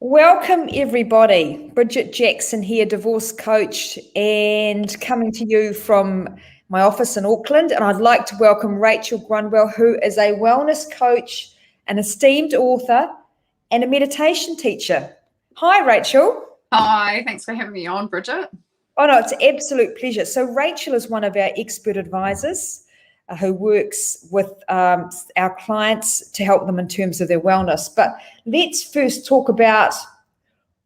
Welcome everybody. Bridget Jackson here, divorce coach, and coming to you from my office in Auckland. And I'd like to welcome Rachel Grunwell, who is a wellness coach, an esteemed author, and a meditation teacher. Hi, Rachel. Hi, thanks for having me on, Bridget. Oh no, it's an absolute pleasure. So Rachel is one of our expert advisors who works with our clients to help them in terms of their wellness. But let's first talk about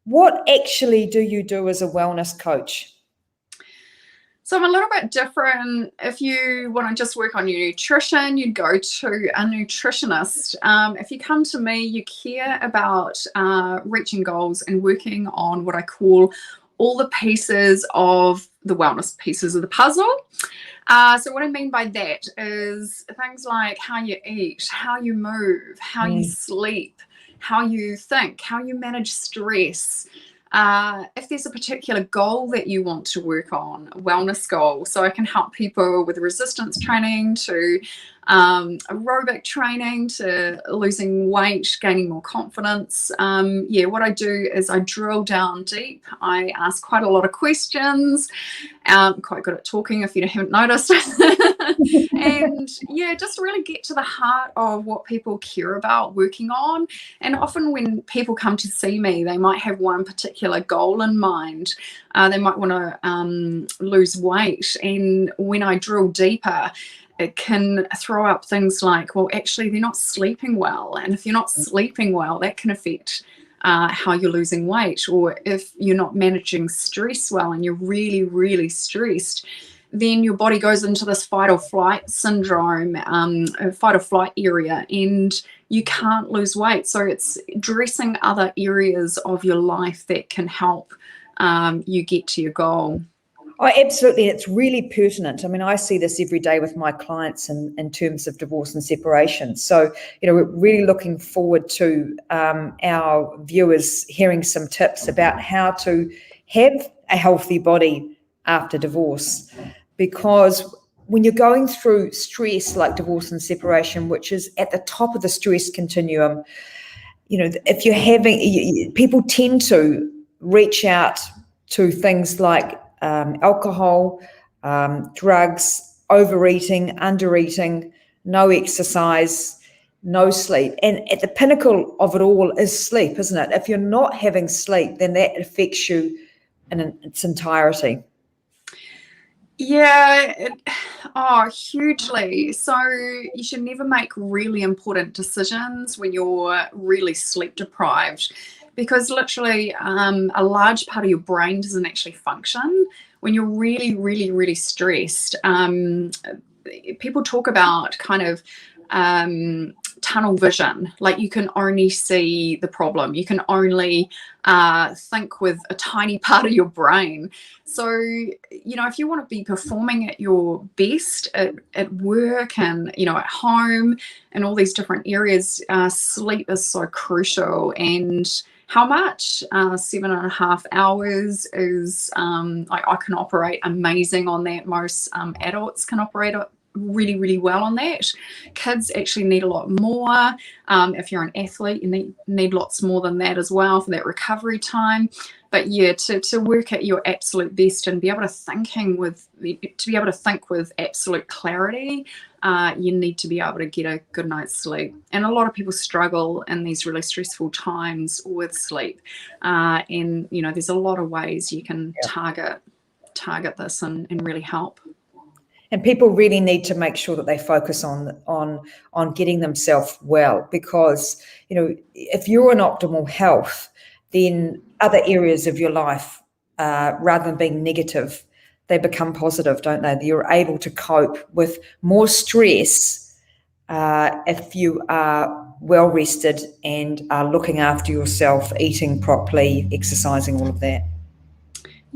what actually do you do as a wellness coach? So I'm a little bit different. If you want to just work on your nutrition, you'd go to a nutritionist. If you come to me, you care about reaching goals and working on what I call all the pieces of the wellness pieces of the puzzle. So what I mean by that is things like how you eat, how you move, how you sleep, how you think, how you manage stress. If there's a particular goal that you want to work on, a wellness goal, so I can help people with resistance training to aerobic training to losing weight, gaining more confidence. What I do is I drill down deep. I ask quite a lot of questions. Quite good at talking if you haven't noticed. And just really get to the heart of what people care about working on. And often when people come to see me, they might have one particular goal in mind. They might want to lose weight. And when I drill deeper, it can throw up things like, well, actually, they're not sleeping well. And if you're not sleeping well, that can affect how you're losing weight. Or if you're not managing stress well and you're really, really stressed, then your body goes into this fight or flight syndrome, fight or flight area, and you can't lose weight. So it's addressing other areas of your life that can help you get to your goal. Oh, absolutely. It's really pertinent. I mean, I see this every day with my clients in terms of divorce and separation. So, we're really looking forward to our viewers hearing some tips about how to have a healthy body after divorce. Because when you're going through stress like divorce and separation, which is at the top of the stress continuum, if you're having, people tend to reach out to things like alcohol, drugs, overeating, undereating, no exercise, no sleep. And at the pinnacle of it all is sleep, isn't it? If you're not having sleep, then that affects you in its entirety. Yeah, hugely. So you should never make really important decisions when you're really sleep deprived, because literally a large part of your brain doesn't actually function when you're really, really, really stressed. People talk about kind of tunnel vision, like you can only see the problem. You can only think with a tiny part of your brain. So, if you want to be performing at your best at work and, at home and all these different areas, sleep is so crucial. And how much? 7.5 hours is, I can operate amazing on that. Most adults can operate really, really well on that. Kids actually need a lot more. If you're an athlete, you need lots more than that as well for that recovery time. But to work at your absolute best and be able to think with absolute clarity, you need to be able to get a good night's sleep. And a lot of people struggle in these really stressful times with sleep. And there's a lot of ways you can target this and really help. And people really need to make sure that they focus on getting themselves well, because if you're in optimal health, then other areas of your life, rather than being negative, they become positive, don't they? You're able to cope with more stress if you are well rested and are looking after yourself, eating properly, exercising, all of that.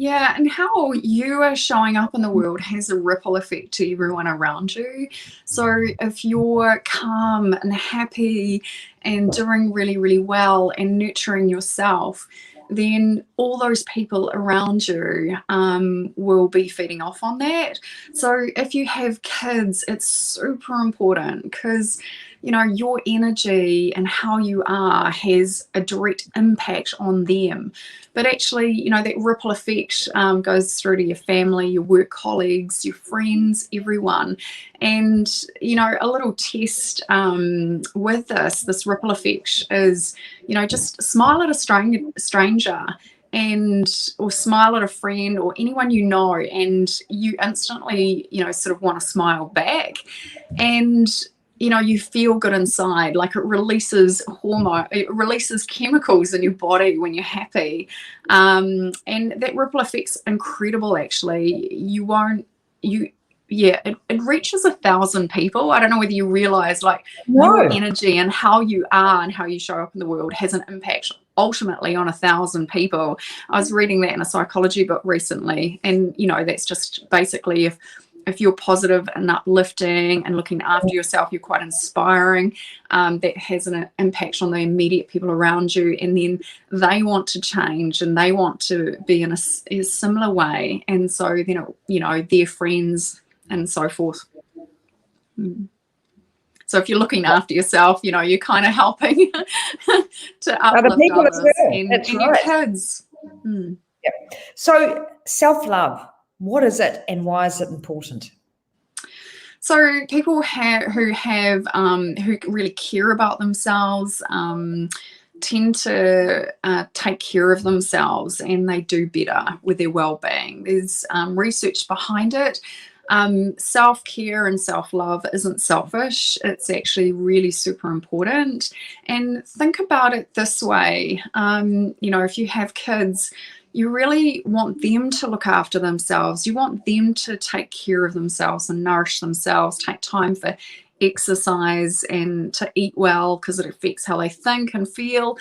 Yeah, and how you are showing up in the world has a ripple effect to everyone around you. So if you're calm and happy and doing really, really well and nurturing yourself, then all those people around you will be feeding off on that. So if you have kids, it's super important, because your energy and how you are has a direct impact on them. But actually, that ripple effect goes through to your family, your work colleagues, your friends, everyone. And, a little test with this ripple effect is, just smile at a stranger or smile at a friend or anyone and you instantly, sort of want to smile back. And you feel good inside, like it releases chemicals in your body when you're happy. And that ripple effect's incredible, actually. It reaches 1,000 people. I don't know whether you realize, like, your energy and how you are and how you show up in the world has an impact ultimately on 1,000 people. I was reading that in a psychology book recently, and that's just basically if you're positive and uplifting and looking after yourself, you're quite inspiring. That has an impact on the immediate people around you, and then they want to change and they want to be in a similar way, and so then their friends and so forth. So if you're looking after yourself, you're kind of helping to uplift others and your kids. Yep. So self-love, what is it and why is it important? So people who really care about themselves tend to take care of themselves, and they do better with their well-being. There's research behind it. Self-care and self-love isn't selfish. It's actually really super important. And think about it this way. If you have kids, you really want them to look after themselves. You want them to take care of themselves and nourish themselves, take time for exercise and to eat well, because it affects how they think and feel.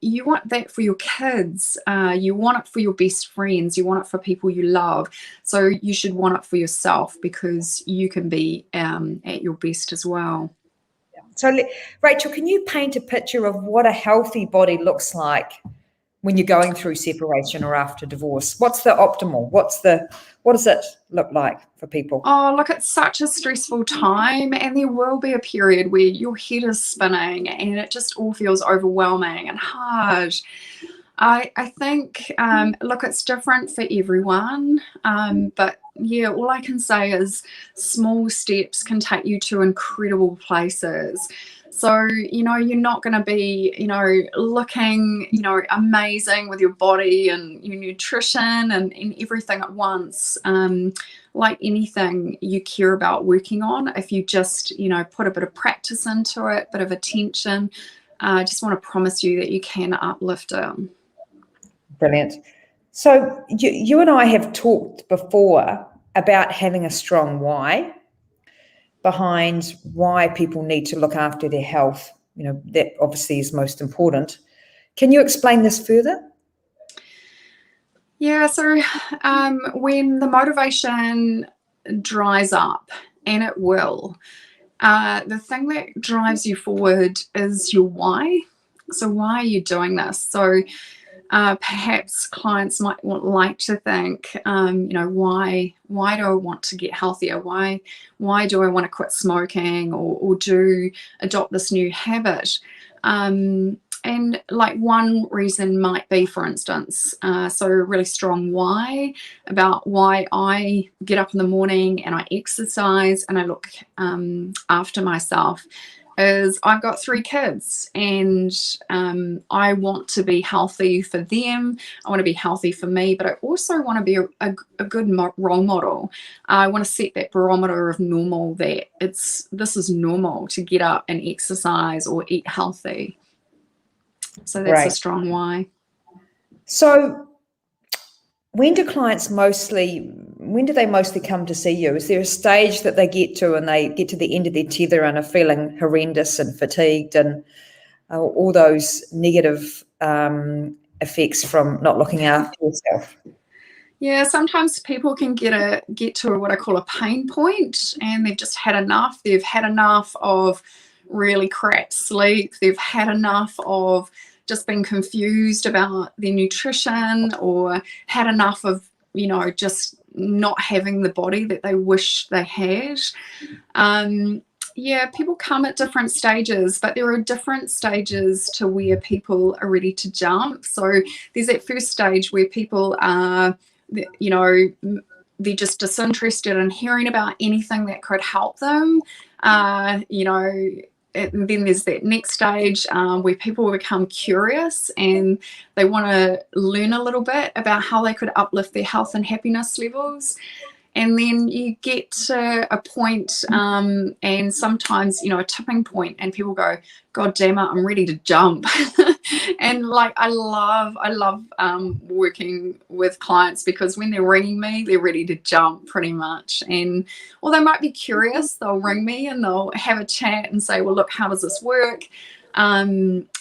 You want that for your kids. You want it for your best friends. You want it for people you love. So you should want it for yourself, because you can be at your best as well. So Rachel, can you paint a picture of what a healthy body looks like when you're going through separation or after divorce? What's the optimal? What does it look like for people? Oh, look, it's such a stressful time, and there will be a period where your head is spinning and it just all feels overwhelming and hard. I think, look, it's different for everyone, but yeah, all I can say is small steps can take you to incredible places. So, you're not going to be, looking, amazing with your body and your nutrition and everything at once. Like anything you care about working on, if you just, put a bit of practice into it, bit of attention, I just want to promise you that you can uplift it. Brilliant. So you and I have talked before about having a strong why behind why people need to look after their health. That obviously is most important. Can you explain this further? Yeah, so when the motivation dries up, and it will, the thing that drives you forward is your why. So why are you doing this? So perhaps clients might like to think, why do I want to get healthier? Why do I want to quit smoking or adopt this new habit? And like one reason might be, for instance, so a really strong why about why I get up in the morning and I exercise and I look after myself is I've got 3 kids, and I want to be healthy for them. I want to be healthy for me, but I also want to be a good role model. I want to set that barometer of normal, that this is normal to get up and exercise or eat healthy. So that's a strong why. So when do they mostly come to see you? Is there a stage that they get to and they get to the end of their tether and are feeling horrendous and fatigued and all those negative effects from not looking after yourself? Yeah, sometimes people can get to what I call a pain point, and they've just had enough. They've had enough of really crap sleep. They've had enough of just being confused about their nutrition, or had enough of, just not having the body that they wish they had. Yeah, people come at different stages, but there are different stages to where people are ready to jump. So there's that first stage where people are, you know, they're just disinterested in hearing about anything that could help them. You know, and then there's that next stage where people become curious and they want to learn a little bit about how they could uplift their health and happiness levels. And then you get to a point, and sometimes, you know, a tipping point, and people go, God damn it, I'm ready to jump. And like, I love working with clients, because when they're ringing me, they're ready to jump pretty much. And, or they might be curious, they'll ring me and they'll have a chat and say, well, look, how does this work?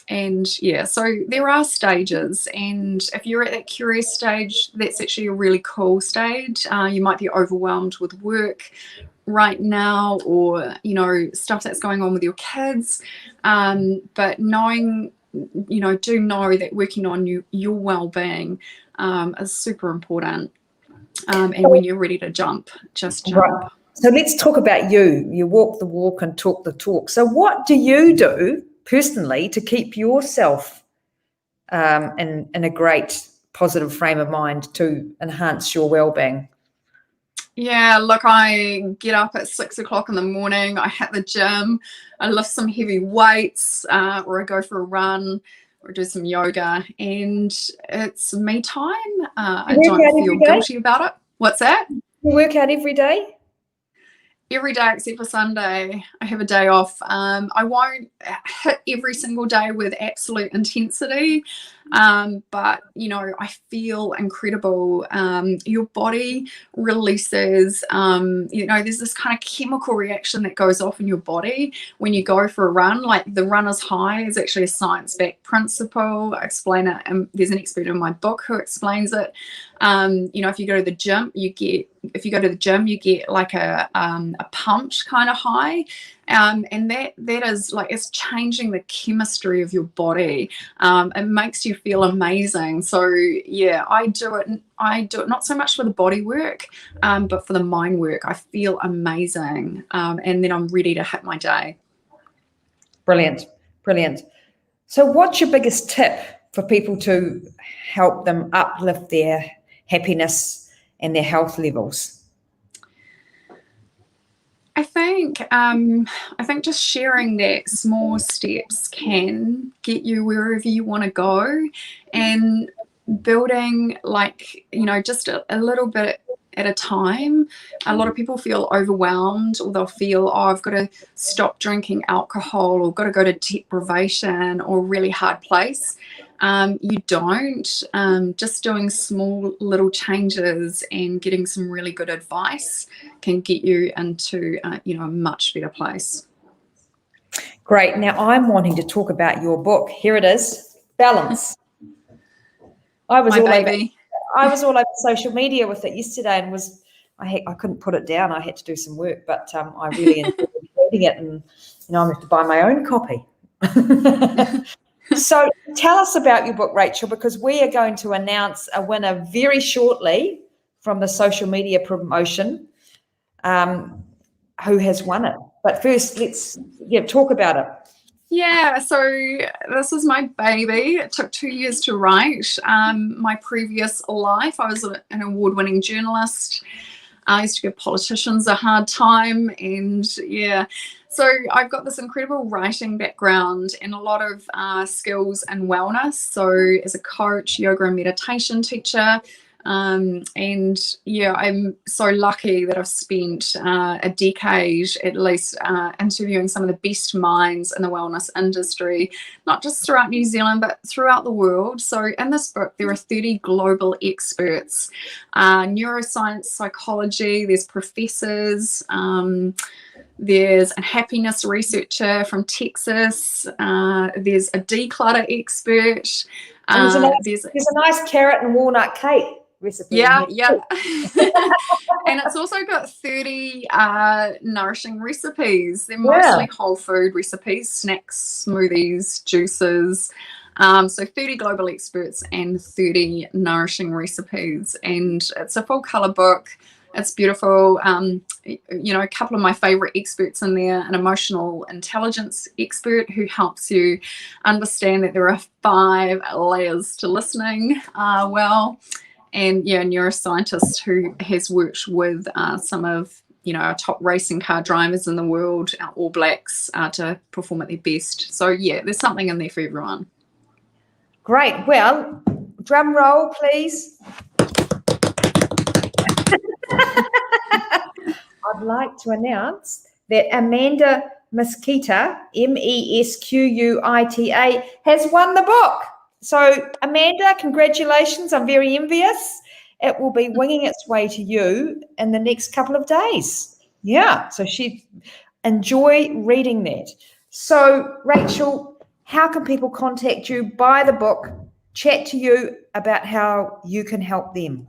And yeah, so there are stages, and if you're at that curious stage, that's actually a really cool stage. You might be overwhelmed with work right now, or, you know, stuff that's going on with your kids, but knowing, you know, do know that working on your well-being is super important. And when you're ready to jump, just jump. Right. So let's talk about you. You walk the walk and talk the talk. So what do you do personally to keep yourself in a great positive frame of mind to enhance your well-being? Yeah, look, I get up at 6 o'clock in the morning. I hit the gym. I lift some heavy weights, or I go for a run, or do some yoga, and it's me time. I don't feel guilty about it. What's that? You work out every day? Every day except for Sunday. I have a day off. I won't hit every single day with absolute intensity, but, you know, I feel incredible. Your body releases, you know, there's this kind of chemical reaction that goes off in your body when you go for a run. Like, the runner's high is actually a science-backed principle. I explain it, and there's an expert in my book who explains it. You know, if you go to the gym, you get like a pumped kind of high, and that is like, it's changing the chemistry of your body. It makes you feel amazing. So yeah, I do it not so much for the body work, but for the mind work. I feel amazing, and then I'm ready to hit my day. Brilliant. So what's your biggest tip for people to help them uplift their happiness and their health levels? I think just sharing that small steps can get you wherever you want to go, and building, like, you know, just a little bit at a time. A lot of people feel overwhelmed, or they'll feel, oh, I've got to stop drinking alcohol, or got to go to deprivation or a really hard place. You don't. Just doing small little changes and getting some really good advice can get you into you know, a much better place. Great. Now I'm wanting to talk about your book. Here it is, Balance. I was all over social media with it yesterday, and I couldn't put it down. I had to do some work, but I really enjoyed reading it, and, you know, I'm going to buy my own copy. So tell us about your book, Rachel, because we are going to announce a winner very shortly from the social media promotion, who has won it. But first, let's talk about it. Yeah, so this is my baby. It took 2 years to write. My previous life, I was an award-winning journalist. I used to give politicians a hard time, and yeah. So I've got this incredible writing background and a lot of skills in wellness. So as a coach, yoga and meditation teacher, and yeah, I'm so lucky that I've spent a decade at least interviewing some of the best minds in the wellness industry, not just throughout New Zealand, but throughout the world. So in this book, there are 30 global experts, neuroscience, psychology, there's professors, there's a happiness researcher from Texas, there's a declutter expert. There's a nice carrot and walnut cake recipe. Yeah. And it's also got 30 nourishing recipes. They're mostly whole food recipes, snacks, smoothies, juices. So 30 global experts and 30 nourishing recipes. And it's a full color book. It's beautiful. A couple of my favorite experts in there, an emotional intelligence expert who helps you understand that there are 5 layers to listening well, and a neuroscientist who has worked with some of our top racing car drivers in the world, our All Blacks, to perform at their best. So there's something in there for everyone. Great. Well, drum roll, please. I'd like to announce that Amanda Mesquita, Mesquita, has won the book. So, Amanda, congratulations. I'm very envious. It will be winging its way to you in the next couple of days. Yeah, so enjoy reading that. So, Rachel, how can people contact you, buy the book, chat to you about how you can help them?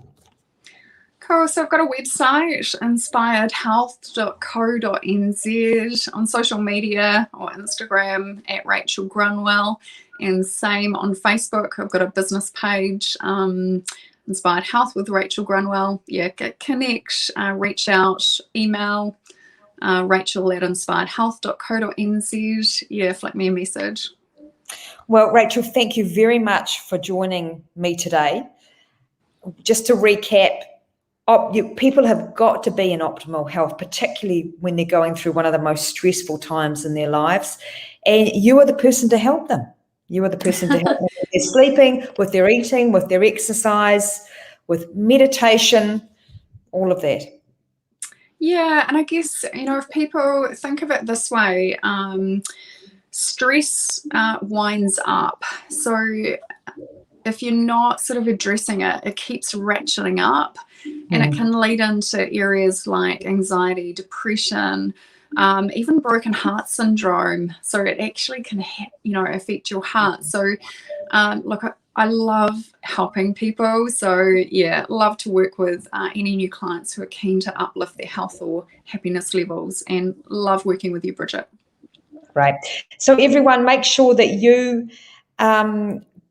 Cool. So I've got a website, inspiredhealth.co.nz, on social media or Instagram at Rachel Grunwell, and same on Facebook. I've got a business page, Inspired Health with Rachel Grunwell. Connect, reach out, email rachel@inspiredhealth.co.nz. Flick me a message. Well, Rachel, thank you very much for joining me today. Just to recap, people have got to be in optimal health, particularly when they're going through one of the most stressful times in their lives. And you are the person to help them. You are the person to help them with their sleeping, with their eating, with their exercise, with meditation, all of that. Yeah, and I guess, if people think of it this way, stress winds up. So if you're not sort of addressing it, it keeps ratcheting up, and it can lead into areas like anxiety, depression, even broken heart syndrome. So it actually can, affect your heart. So look, I love helping people. So love to work with any new clients who are keen to uplift their health or happiness levels, and love working with you, Bridget. Right. So everyone, make sure that you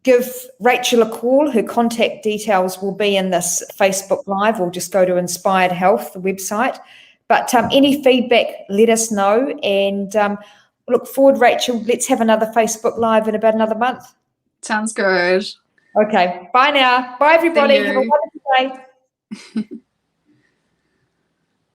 give Rachel a call. Her contact details will be in this Facebook Live, or just go to Inspired Health, the website. But any feedback, let us know. And look forward, Rachel. Let's have another Facebook Live in about another month. Sounds good. Okay. Bye now. Bye, everybody. Have a wonderful day.